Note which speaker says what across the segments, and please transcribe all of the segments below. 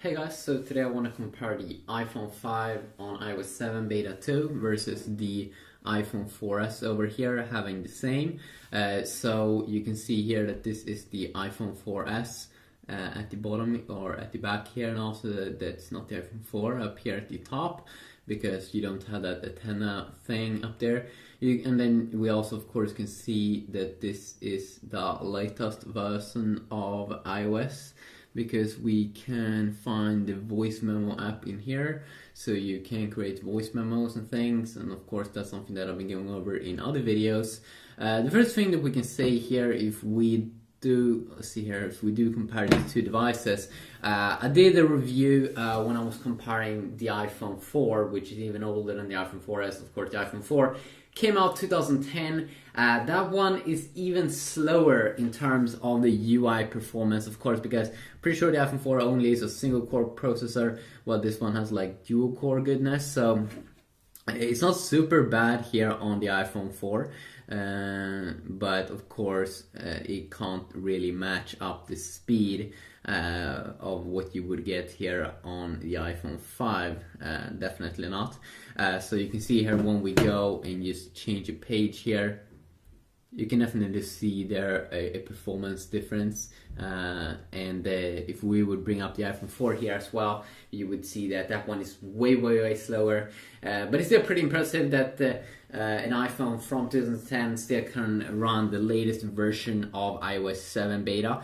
Speaker 1: Hey guys, so today I want to compare the iPhone 5 on iOS 7 Beta 2 versus the iPhone 4S over here having the same. So you can see here that this is the iPhone 4S at the bottom or at the back here, and also that's not the iPhone 4 up here at the top because you don't have that antenna thing up there. And then we also of course can see that this is the latest version of iOS, because we can find the voice memo app in here, so you can create voice memos and things, and of course that's something that I've been going over in other videos. The first thing that we can say here, if we do, let's see here, if we do compare these two devices, I did a review when I was comparing the iPhone 4, which is even older than the iPhone 4S. Of course the iPhone 4 came out 2010. That one is even slower in terms of the UI performance, of course, because pretty sure the iPhone 4 only is a single core processor, while this one has like dual core goodness. So it's not super bad here on the iPhone 4, but of course it can't really match up the speed of what you would get here on the iPhone 5, definitely not. So you can see here when we go and just change a page here, you can definitely see there a performance difference, and if we would bring up the iPhone 4 here as well, you would see that that one is way slower, but it's still pretty impressive that an iPhone from 2010 still can run the latest version of iOS 7 beta,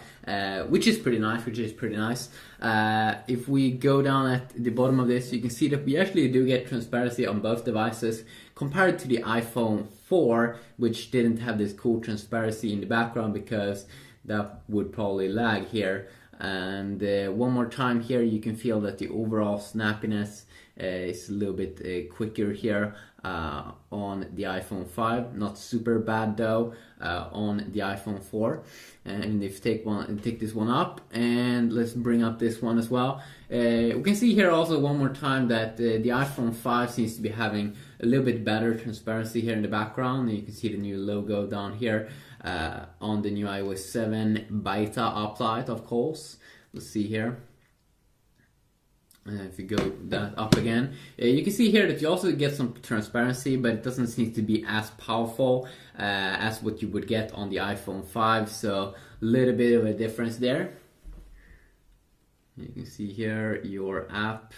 Speaker 1: which is pretty nice. If we go down at the bottom of this, you can see that we actually do get transparency on both devices compared to the iPhone 4, which didn't have this cool transparency in the background because that would probably lag here. And one more time here, you can feel that the overall snappiness is a little bit quicker here on the iPhone 5. Not super bad though on the iPhone 4. And if you take this one up, and let's bring up this one as well, we can see here also one more time that the iPhone 5 seems to be having a little bit better transparency here in the background. And you can see the new logo down here on the new iOS 7 beta update, of course. Let's see here. If you go that up again, you can see here that you also get some transparency, but it doesn't seem to be as powerful as what you would get on the iPhone 5, so a little bit of a difference there. You can see here your app.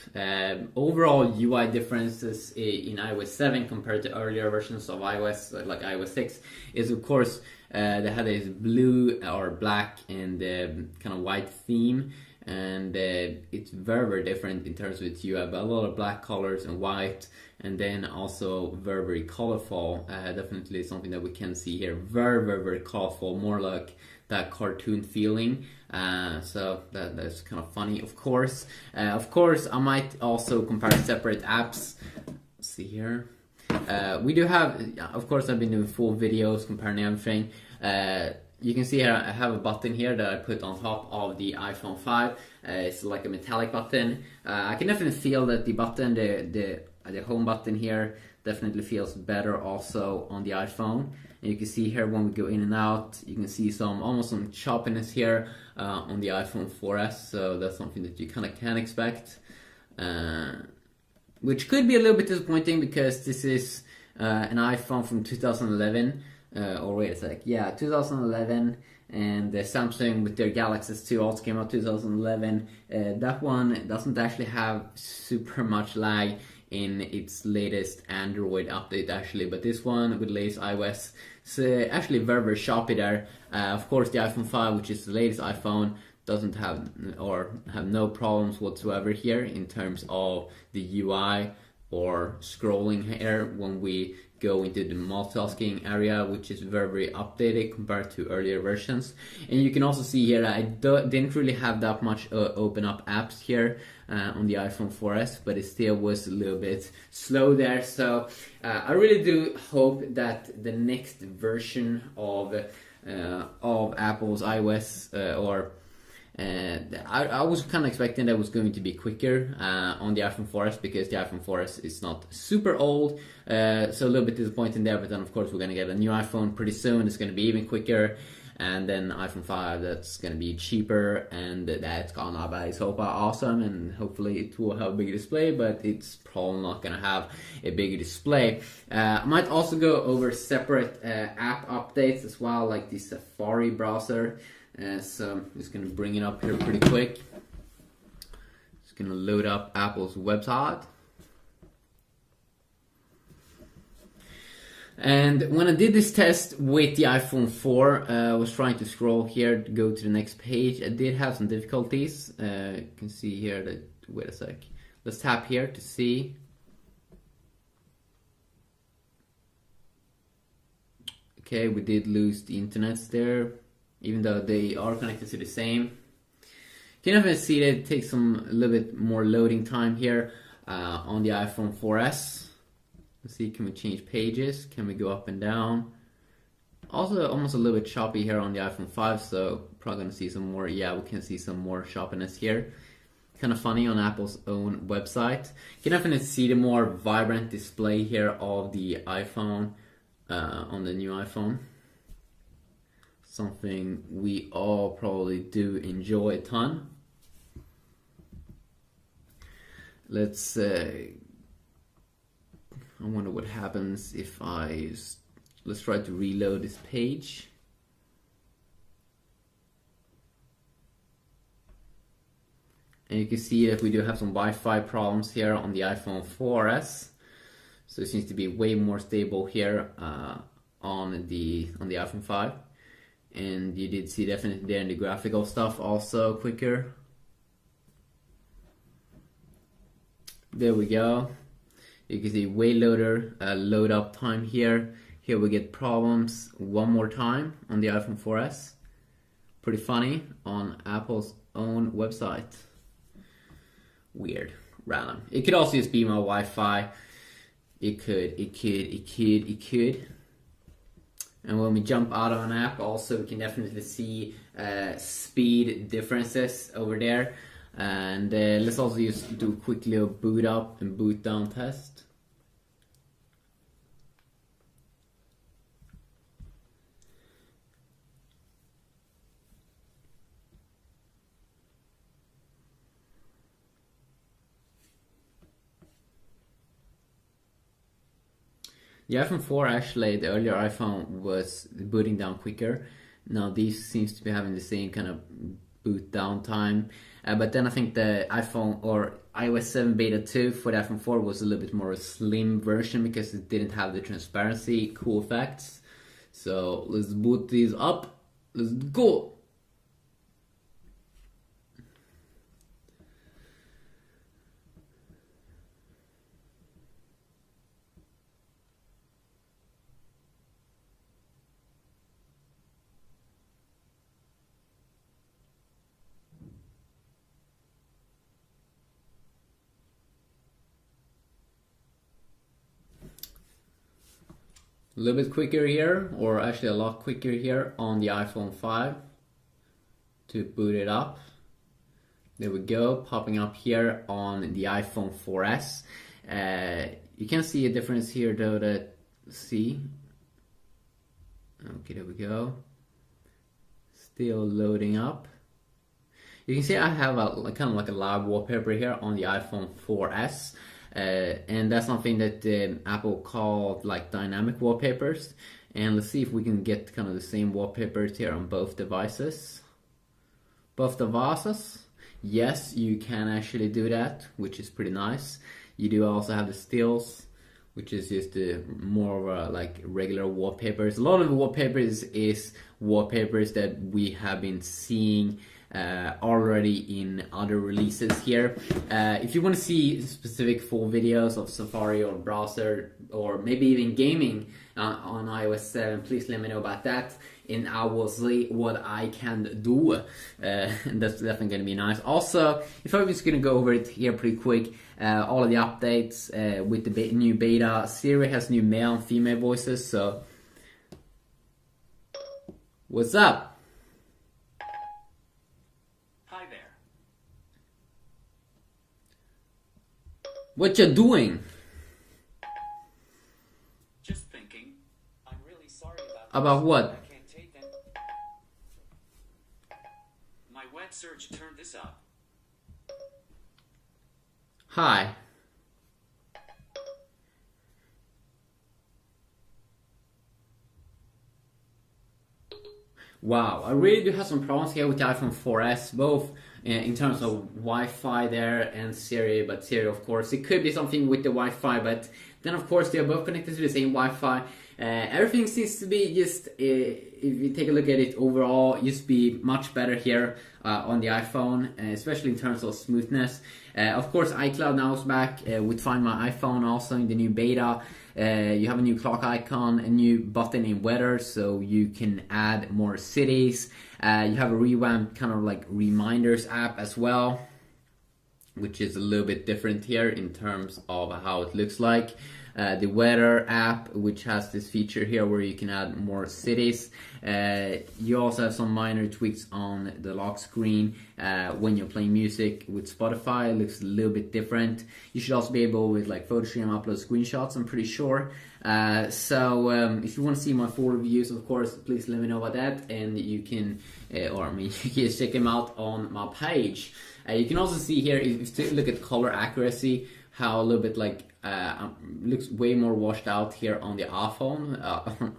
Speaker 1: Overall UI differences in iOS 7 compared to earlier versions of iOS, like iOS 6, is of course they had this blue or black and kind of white theme, and it's very different in terms of its UI, but a lot of black colors and white, and then also very colorful. Definitely something that we can see here, very colorful, more like that cartoon feeling. So that's kind of funny. Of course I might also compare separate apps. Let's see here. We do have, of course I've been doing full videos comparing everything. You can see here I have a button here that I put on top of the iPhone 5. It's like a metallic button. I can definitely feel that the button, the home button here, definitely feels better also on the iPhone. And you can see here when we go in and out, you can see almost some choppiness here on the iPhone 4S. So that's something that you kind of can expect, which could be a little bit disappointing because this is an iPhone from 2011. Or wait a sec, yeah, 2011, and Samsung with their Galaxy S2 also came out 2011. That one doesn't actually have super much lag in its latest Android update actually, but this one with latest iOS is actually very choppy there. Of course the iPhone 5, which is the latest iPhone, doesn't have no problems whatsoever here in terms of the UI or scrolling here when we go into the multitasking area, which is very updated compared to earlier versions. And you can also see here I didn't really have that much open up apps here on the iPhone 4S, but it still was a little bit slow there. So I really do hope that the next version of Apple's iOS I was kind of expecting that it was going to be quicker on the iPhone 4S, because the iPhone 4S is not super old, so a little bit disappointing there. But then of course we're going to get a new iPhone pretty soon. It's going to be even quicker. and then iPhone 5 that's gonna be cheaper, and that's gonna be super awesome, and hopefully it will have a bigger display, but it's probably not gonna have a bigger display. I might also go over separate app updates as well, like the Safari browser. So I'm just gonna bring it up here pretty quick. Just gonna load up Apple's website. And when I did this test with the iPhone 4, I was trying to scroll here to go to the next page. I did have some difficulties. You can see here that, wait a sec. Let's tap here to see. Okay, we did lose the internets there, even though they are connected to the same. You can even see that it takes a little bit more loading time here on the iPhone 4S. Let's see, can we change pages? Can we go up and down? Also, almost a little bit choppy here on the iPhone 5, so probably gonna see some more. Yeah, we can see some more choppiness here. Kind of funny on Apple's own website. You can definitely see the more vibrant display here of the iPhone on the new iPhone. Something we all probably do enjoy a ton. Let's I wonder what happens if let's try to reload this page. And you can see that we do have some Wi-Fi problems here on the iPhone 4S. So it seems to be way more stable here on the iPhone 5. And you did see definitely there in the graphical stuff also quicker. There we go. You can see way load up time here. Here we get problems one more time on the iPhone 4S. Pretty funny on Apple's own website. Weird, random. It could also just be my Wi-Fi. It could. And when we jump out of an app, also we can definitely see speed differences over there. And let's also just do quickly a boot up and boot down test. The iPhone 4 actually, the earlier iPhone was booting down quicker. Now these seems to be having the same kind of boot down time. But then I think the iPhone or iOS 7 Beta 2 for the iPhone 4 was a little bit more a slim version because it didn't have the transparency cool effects. So let's boot these up. Let's go. A little bit quicker here, or actually a lot quicker here on the iPhone 5 to boot it up. There we go, popping up here on the iPhone 4S. You can see a difference here though, okay, there we go. Still loading up. You can see I have a kind of like a live wallpaper here on the iPhone 4S. And that's something that Apple called like dynamic wallpapers. And let's see if we can get kind of the same wallpapers here on both devices. Yes, you can actually do that, which is pretty nice. You do also have the stills, which is just more of a, like regular wallpapers. A lot of the wallpapers is wallpapers that we have been seeing already in other releases here. If you want to see specific full videos of Safari or browser or maybe even gaming on iOS 7, please let me know about that and I will see what I can do. And that's definitely going to be nice. Also, if I'm just going to go over it here pretty quick, all of the updates with the new beta. Siri has new male and female voices, so what's up? What you doing?
Speaker 2: Just thinking. I'm really sorry
Speaker 1: About what?
Speaker 2: I can't take them.
Speaker 1: Hi. Wow, I really do have some problems here with the iPhone 4S, both in terms of Wi-Fi there and Siri, but Siri, of course, it could be something with the Wi-Fi, but then, of course, they're both connected to the same Wi-Fi. Everything seems to be just, if you take a look at it overall, just be much better here on the iPhone, especially in terms of smoothness. Of course, iCloud now is back with Find My iPhone, also in the new beta. You have a new clock icon, a new button in weather, so you can add more cities. You have a revamped kind of like reminders app as well, which is a little bit different here in terms of how it looks like. The weather app, which has this feature here where you can add more cities. You also have some minor tweaks on the lock screen when you're playing music with Spotify. It looks a little bit different. You should also be able with like PhotoStream upload screenshots, I'm pretty sure. If you want to see my full reviews, of course, please let me know about that, and you can, you can just check them out on my page. You can also see here, if you look at color accuracy, how a little bit like looks way more washed out here on the iPhone,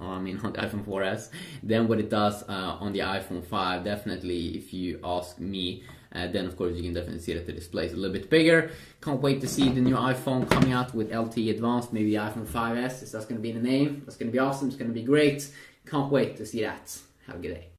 Speaker 1: on the iPhone 4S than what it does on the iPhone 5. Definitely, if you ask me, then of course you can definitely see that the display is a little bit bigger. Can't wait to see the new iPhone coming out with LTE Advanced, maybe the iPhone 5S. That's going to be the name. That's going to be awesome. It's going to be great. Can't wait to see that. Have a good day.